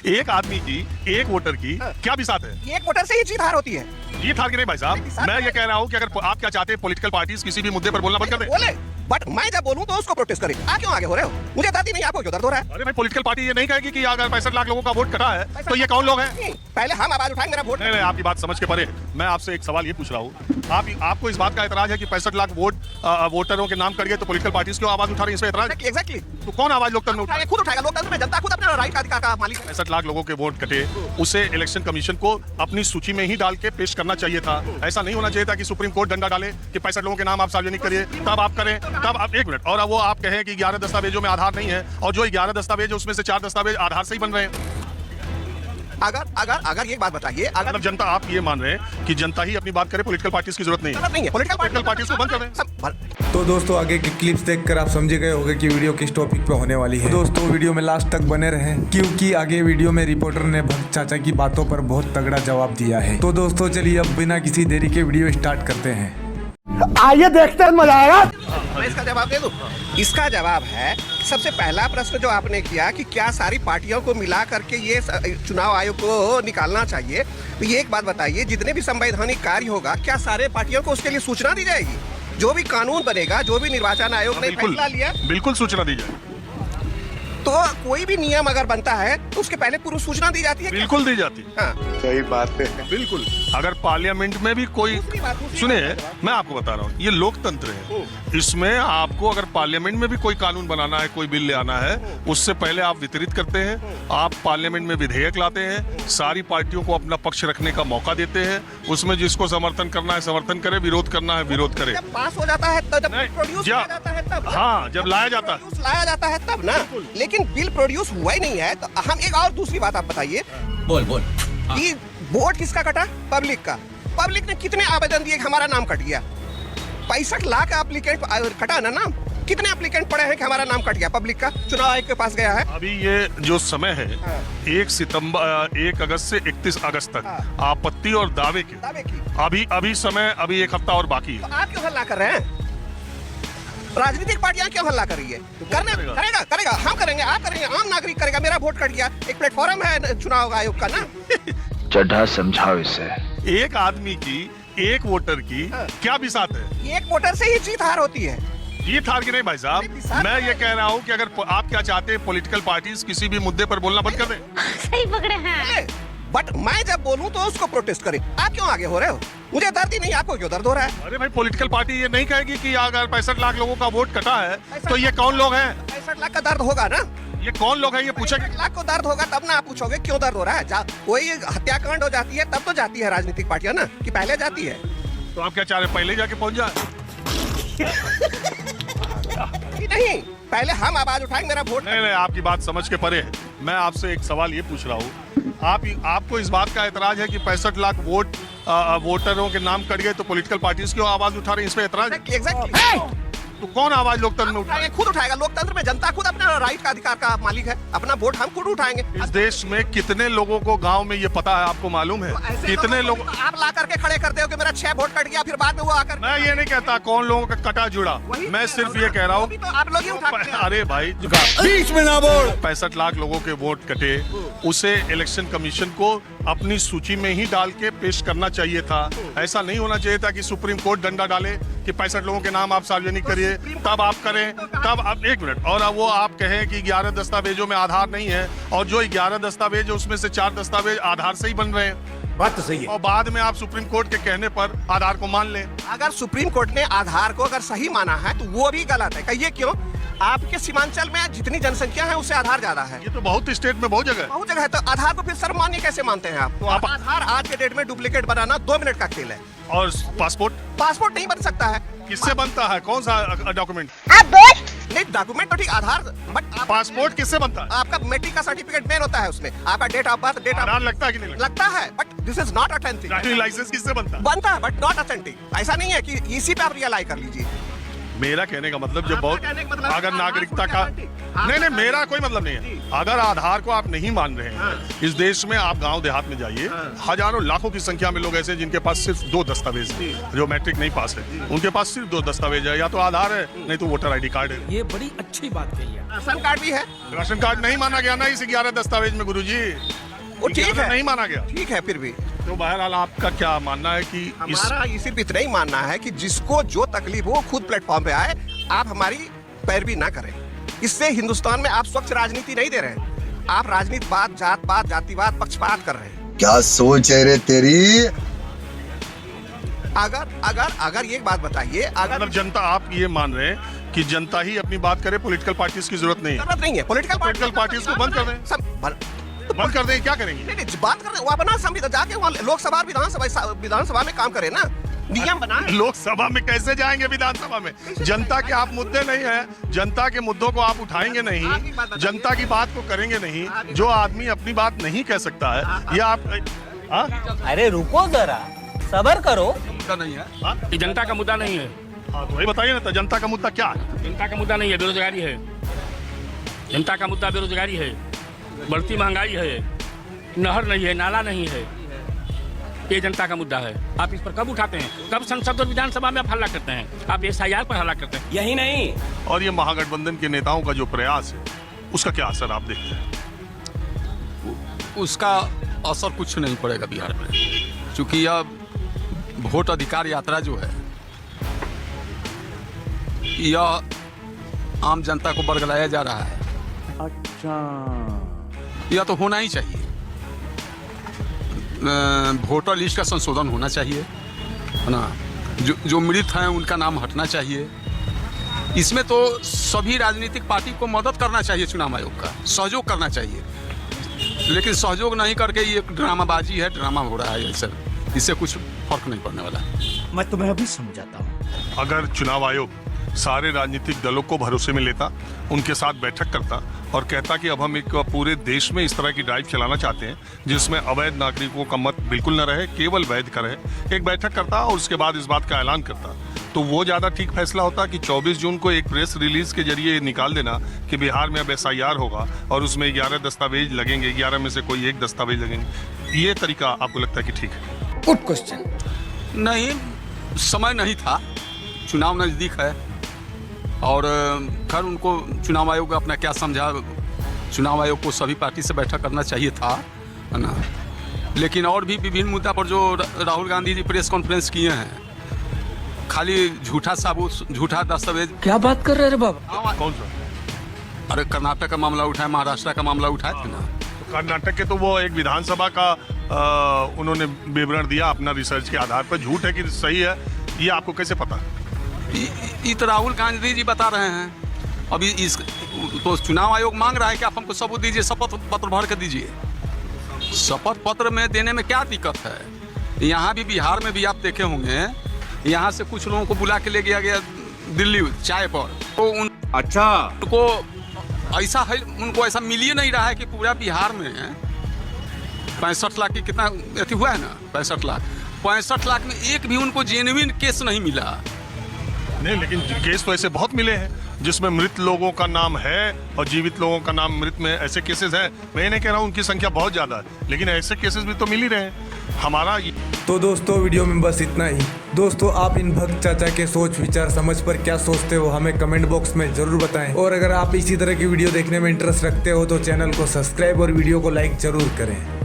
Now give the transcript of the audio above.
एक आदमी की, एक वोटर की क्या बिसात है? एक वोटर से ही जीत हार होती है। जीत हार की नहीं भाई साहब, मैं ये कह रहा हूँ कि अगर आप क्या चाहते हैं, पॉलिटिकल पार्टीज किसी भी मुद्दे पर बोलना बंद कर दें। बोले, बट मैं जब बोलूं तो उसको प्रोटेस्ट करें। आप क्यों आगे हो रहे हो? मुझे दर्द ही नहीं, आपको क्यों दर्द हो रहा है? अरे भाई, पॉलिटिकल पार्टी ये नहीं कहेगी कि अगर 65 लाख लोगों का वोट कटा है तो ये कौन लोग हैं? पहले हम आवाज उठाएंगे, मेरा वोट। नहीं, आपकी बात समझ के परे। मैं आपसे एक सवाल ये पूछ रहा हूँ, आपको इस बात का एतराज है कि 65 लाख वोटरों के नाम कट गए तो पॉलिटिकल पार्टीज क्यों आवाज उठा रही है? इस पे एतराज? एग्जैक्टली। तो कौन आवाज लोकतंत्र में उठाएगा? खुद उठाएगा। लोकतंत्र में जनता खुद अपने राइट का अधिकार का मालिक है। 65 लाख लोगों के वोट कटे, उसे इलेक्शन कमीशन को अपनी सूची में ही डाल के पेश करना चाहिए था। ऐसा नहीं होना चाहिए था कि सुप्रीम कोर्ट डंडा डाले कि 65 लोगों के नाम आप सार्वजनिक करिए, तब आप करें। तब आप, एक मिनट, और वो आप कहें कि 11 दस्तावेजों में आधार नहीं है, और जो 11 दस्तावेज उसमें से 4 दस्तावेज आधार से ही बन रहे हैं। अगर ये बात बताइए, अगर मतलब जनता, आप ये मान रहे हैं कि जनता ही अपनी बात करे, पॉलिटिकल पार्टीज की जरूरत नहीं है? पॉलिटिकल पार्टीज को बंद कर दें। तो दोस्तों, आगे की क्लिप्स देखकर आप समझ गए होंगे कि वीडियो किस टॉपिक पे होने वाली है। दोस्तों, वीडियो में लास्ट तक बने रहें, क्योंकि आगे वीडियो में रिपोर्टर ने भक्त चाचा की बातों पर बहुत तगड़ा जवाब दिया है। तो दोस्तों, चलिए अब बिना किसी देरी के वीडियो स्टार्ट करते हैं। आइए देखते हैं, मजा आएगा। मैं इसका जवाब दे दूं। इसका जवाब है, सबसे पहला प्रश्न जो आपने किया कि क्या सारी पार्टियों को मिला करके ये चुनाव आयोग को निकालना चाहिए, तो ये एक बात बताइए, जितने भी संवैधानिक कार्य होगा, क्या सारे पार्टियों को उसके लिए सूचना दी जाएगी? जो भी कानून बनेगा, जो भी निर्वाचन आयोग ने फैसला लिया, बिल्कुल सूचना दी जाए। तो कोई भी नियम अगर बनता है तो उसके पहले पूर्व सूचना दी जाती है। बिल्कुल दी जाती है। हाँ, सही बात है। बिल्कुल। अगर पार्लियामेंट में भी कोई, सुनिए, मैं आपको बता रहा हूँ, ये लोकतंत्र है। इसमें आपको अगर पार्लियामेंट में भी कोई कानून बनाना है, कोई बिल ले आना है, उससे पहले आप वितरित करते हैं, आप पार्लियामेंट में विधेयक लाते हैं, सारी पार्टियों को अपना पक्ष रखने का मौका देते हैं, उसमें जिसको समर्थन करना है समर्थन करे, विरोध करना है विरोध करे। जब पास हो जाता है तब, जब प्रोड्यूस किया जाता है तब, हाँ, जब लाया जाता है तब ना। लेकिन बिल प्रोड्यूस हुआ ही नहीं है, तो हम एक और दूसरी बात आप बताइए। बोल कि वोट किसका कटा? पब्लिक का। पब्लिक ने कितने आवेदन दिए कि हमारा नाम कट गया? 65 लाख एप्लीकेंट कटा ना नाम। कितने एप्लीकेंट पड़े हैं कि हमारा नाम कट गया पब्लिक का? चुनाव आयोग के पास गया है। अभी ये जो समय है, 1 अगस्त से 31 अगस्त तक आपत्ति और दावे की अभी समय, अभी 1 हफ्ता और बाकी है। तो आप क्यों हल्ला कर रहे हैं? राजनीतिक पार्टियां क्यों हल्ला कर रही है? करेगा, हम करेंगे, आप करेंगे, आम नागरिक करेगा। मेरा वोट कट गया, एक प्लेटफॉर्म है चुनाव आयोग का ना। चढ़ा समझाओ इसे। एक आदमी की, एक वोटर की क्या बिसात है? एक वोटर से ही जीत हार होती है। जीत हार की नहीं भाई साहब, मैं ये कह रहा हूँ कि अगर आप क्या चाहते हैं, पॉलिटिकल पार्टीज किसी भी मुद्दे पर बोलना बंद कर दें। सही पकड़े हैं। बट मैं जब बोलूं तो उसको प्रोटेस्ट करें। आप क्यों आगे हो रहे हो? मुझे दर्द ही नहीं, आपको क्यों दर्द हो रहा है? अरे भाई, पॉलिटिकल पार्टी ये नहीं कहेगी कि अगर 65 लाख लोगों का वोट कटा है तो ये कौन लोग हैं? 65 लाख का दर्द होगा ना। ये कौन लोग हैं, ये पूछेंगे। 65 लाख को दर्द होगा तब ना आप पूछोगे क्यों दर्द हो रहा है। कोई हत्याकांड हो जाती है तब तो जाती है राजनीतिक पार्टियां ना, कि पहले जाती है। तो आप क्या चाह रहे हैं, पहले जाके पहुंच जाए? नहीं, पहले हम आवाज उठाएंगे, मेरा वोट। नहीं, आपकी बात समझ के परे है। मैं आपसे एक सवाल ये पूछ रहा हूँ, आपको इस बात का एतराज है कि 65 लाख वोटरों के नाम कट गए तो पॉलिटिकल पार्टीज क्यों आवाज उठा रही है? इस पे एतराज? एग्जैक्टली। तो कौन आवाज लोकतंत्र में उठाएगा? खुद उठाएगा। लोकतंत्र में जनता खुद अपने राइट का अधिकार का मालिक है। अपना वोट हम खुद उठाएंगे। इस देश में कितने लोगों को गांव में ये पता है, आपको मालूम है? कितने लोग आप ला करके खड़े करते हो कि मेरा 6 वोट कट गया, फिर बाद में वो आकर। मैं ये नहीं कहता कौन लोगों का कटा जुड़ा, मैं सिर्फ ये कह रहा हूँ, आप लोग ही उठाते हैं। अरे भाई, बीच में ना बोल। 65 लाख लोगों के वोट कटे, उसे इलेक्शन कमीशन को अपनी सूची में ही डाल के पेश करना चाहिए था। ऐसा नहीं होना चाहिए था कि सुप्रीम कोर्ट डंडा डाले कि 65 लोगों के नाम आप सार्वजनिक करिए, तब आप करें। तब आप, एक मिनट, और अब वो आप कहें कि 11 दस्तावेजों में आधार नहीं है, और जो 11 दस्तावेज उसमें से 4 दस्तावेज आधार से ही बन रहे हैं। बात तो सही है। और बाद में आप सुप्रीम कोर्ट के कहने पर आधार को मान लें। अगर सुप्रीम कोर्ट ने आधार को अगर सही माना है तो वो भी गलत है। कहिए क्यों? आपके सीमांचल में जितनी जनसंख्या है उससे आधार ज्यादा है। ये तो बहुत स्टेट में बहुत जगह है, तो आधार को फिर सर्वमान्य कैसे मानते हैं आप? तो आप आधार आज के डेट में डुप्लीकेट बनाना 2 मिनट का खेल है। और पासपोर्ट नहीं बन सकता है। किससे बनता है? कौन सा डॉक्यूमेंट? आप बोल। नहीं, डॉक्यूमेंट तो ठीक, आधार, बट पासपोर्ट किससे बनता है? आपका मेट्रिक का सर्टिफिकेट मेन होता है, उसमें आपका डेट ऑफ बर्थ, आधार लगता है कि नहीं लगता है, but this is not authentic. Driving licence किससे बनता है? बनता है बट नॉट ऑथेंटिक। ऐसा नहीं है कि इसी पे आप रियलाइज कर लीजिए। मेरा कहने का मतलब जब आपका बहुत कहने का मतलब अगर आधार नागरिकता को का क्या नहीं मेरा कोई मतलब नहीं है। अगर आधार को आप नहीं मान रहे हैं इस देश में, आप गांव देहात में जाइए, हजारों लाखों की संख्या में लोग ऐसे हैं जिनके पास सिर्फ 2 दस्तावेज हैं, जो मैट्रिक नहीं पास है उनके पास सिर्फ 2 दस्तावेज है, या तो आधार है नहीं तो वोटर ID कार्ड है। ये बड़ी अच्छी बात कही है। राशन कार्ड भी है, राशन कार्ड नहीं माना गया ना इस 11 दस्तावेज में गुरुजी, वो ठीक 11 है, नहीं माना गया। ठीक है। फिर भी तो बहरहाल आपका क्या मानना है कि इस हमारा ये सिर्फ इतना ही मानना है कि जिसको जो तकलीफ हो खुद प्लेटफॉर्म पे आए, आप हमारी पैरवी ना करें। इससे हिंदुस्तान में आप स्वच्छ राजनीति नहीं दे रहे हैं, आप राजनीतिवाद, जातपात, जातिवाद, पक्षपात कर रहे हैं। क्या सोच है रे तेरी? अगर ये एक बात बताइए, अगर मतलब जनता, आप ये मान रहे हैं कि जनता ही अपनी बात करे, पॉलिटिकल पार्टीज की जरूरत नहीं है? जरूरत नहीं है पॉलिटिकल पार्टीज को बंद कर दें, बंद कर दें, क्या करेंगे? नहीं, बात कर रहे हैं, वो अपना संविधान जाके वहाँ लोकसभा और विधानसभा में काम करे ना, नियम बनाए। लोकसभा में कैसे जाएंगे, विधानसभा में? जनता के आप मुद्दे नहीं है, जनता के मुद्दों को आप उठाएंगे नहीं, जनता की बात को करेंगे नहीं। जो आदमी अपनी बात नहीं कह सकता है, ये आप अरे रुको जरा, सबर करो। नहीं है, ये जनता का मुद्दा नहीं है। हाँ तो वही बताइए ना, तो जनता का मुद्दा क्या है? जनता का मुद्दा नहीं है, बेरोजगारी है। जनता का मुद्दा बेरोजगारी है, बढ़ती महंगाई है, नहर नहीं है, नाला नहीं है, ये जनता का मुद्दा है। आप इस पर कब उठाते हैं? कब संसद और विधानसभा में आप हल्ला करते हैं? आप SIR पर हल्ला करते हैं। यही नहीं, और ये महागठबंधन के नेताओं का जो प्रयास है, उसका क्या असर आप देखते हैं? उसका असर कुछ नहीं पड़ेगा बिहार में, क्योंकि यह वोट अधिकार यात्रा जो है यह आम जनता को बरगलाया जा रहा है। अच्छा, यह तो होना ही चाहिए। वोटर लिस्ट का संशोधन होना चाहिए, है ना। जो मृत हैं उनका नाम हटना चाहिए। इसमें तो सभी राजनीतिक पार्टी को मदद करना चाहिए, चुनाव आयोग का सहयोग करना चाहिए, लेकिन सहयोग नहीं करके ये ड्रामाबाजी है, ड्रामा हो रहा है सर। इससे कुछ फर्क नहीं पड़ने वाला। मैं तुम्हें अभी समझाता हूँ। अगर चुनाव आयोग सारे राजनीतिक दलों को भरोसे में लेता, उनके साथ बैठक करता और कहता कि अब हम एक पूरे देश में इस तरह की ड्राइव चलाना चाहते हैं जिसमें अवैध नागरिकों का मत बिल्कुल न रहे, केवल वैध का रहे, एक बैठक करता और उसके बाद इस बात का ऐलान करता, तो वो ज़्यादा ठीक फैसला होता कि 24 जून को एक प्रेस रिलीज के जरिए निकाल देना कि बिहार में अब SIR होगा और उसमें 11 दस्तावेज लगेंगे, 11 में से कोई एक दस्तावेज लगेंगे। ये तरीका आपको लगता है कि ठीक है? Good question. नहीं, समय नहीं था, चुनाव नज़दीक है और खैर उनको चुनाव आयोग अपना क्या समझा, चुनाव आयोग को सभी पार्टी से बैठक करना चाहिए था, है ना। लेकिन और भी विभिन्न मुद्दा पर जो राहुल गांधी जी प्रेस कॉन्फ्रेंस किए हैं, खाली झूठा साबुत, झूठा दस्तावेज। क्या बात कर रहे हैं बाबा? कौन सा? अरे कर्नाटक का मामला उठाया, महाराष्ट्र का मामला उठाए थे ना। कर्नाटक के तो वो एक विधानसभा का उन्होंने विवरण दिया अपना रिसर्च के आधार पर, झूठ है कि सही है ये आपको कैसे पता? ये तो राहुल गांधी जी बता रहे हैं। अभी इस तो चुनाव आयोग मांग रहा है कि आप हमको सबूत दीजिए, शपथ पत्र भर के दीजिए। शपथ पत्र में देने में क्या दिक्कत है? यहाँ भी बिहार में भी आप देखे होंगे, यहाँ से कुछ लोगों को बुला के ले गया दिल्ली चाय पर, तो उनको ऐसा है, उनको ऐसा मिल ही नहीं रहा है कि पूरा बिहार में 65 लाख की कितना अति हुआ है ना, 65 लाख, 65 लाख में एक भी उनको जेन्युइन केस नहीं मिला। नहीं, लेकिन केस तो ऐसे बहुत मिले हैं जिसमें मृत लोगों का नाम है और जीवित लोगों का नाम मृत में, ऐसे केसेस हैं। मैं नहीं कह रहा हूँ उनकी संख्या बहुत ज़्यादा है, लेकिन ऐसे केसेस भी तो मिल ही रहे हैं। हमारा तो दोस्तों वीडियो में बस इतना ही। दोस्तों आप इन भक्त चाचा के सोच विचार समझ पर क्या सोचते हो हमें कमेंट बॉक्स में जरूर बताएं, और अगर आप इसी तरह की वीडियो देखने में इंटरेस्ट रखते हो तो चैनल को सब्सक्राइब और वीडियो को लाइक जरूर करें।